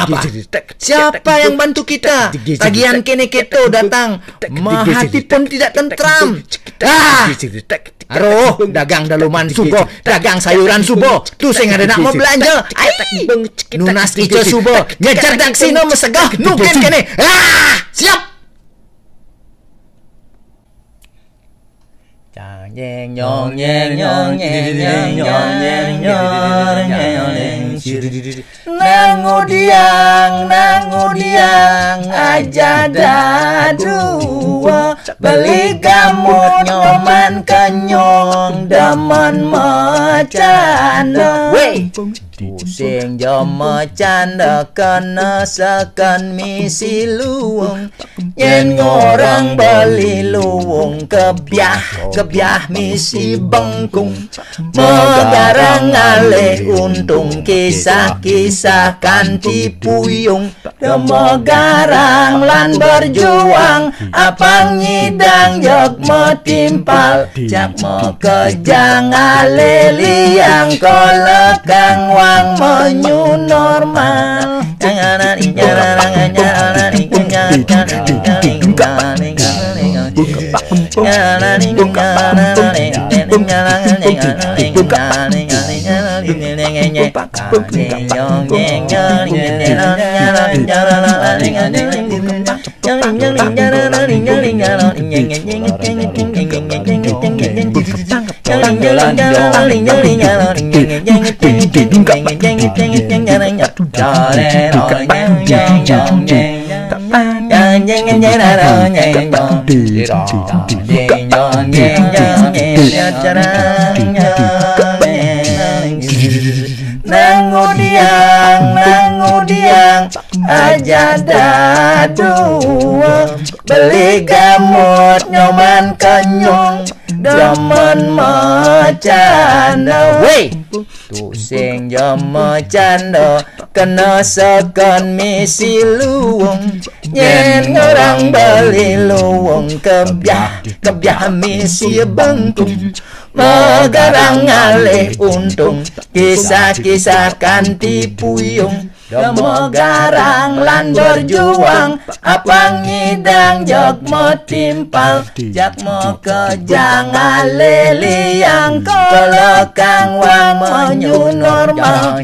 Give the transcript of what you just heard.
apa? Siapa yang bantu kita? Tagihan kene keto datang, hati pun tidak tentram. Aduh, dagang daluman subo, dagang sayuran subo. Tu sing ada nak mau belanja. Nunas ijo subo, ngejar dak sino mesegah nuken kene. Siap. Nheng nhong nheng nhong nheng nheng nhong nheng nhong nheng nangudiang aja dadua beli gamut nyoman kenyong daman macana pusing jama canda kena sakan misi luwung yen ngorang beli luwung kebyah misi bengkung megarang alih untung kisah-kisah kanti puyung megarang lan berjuang apang nyidang jog metimpal jak mekejang alih liang kolekang wang menyu normal nangudiang aja dadua beli gamut nyoman kenyong demen macanda tu sing jama canda kena sekon misi luwung yen orang beli luwung kebyah misi bengkung megarang alih untung kisah-kisah kanti puyung megarang lan berjuang apang ngidang jog metimpal jak mekejang alih liang kolekang wang menyu normal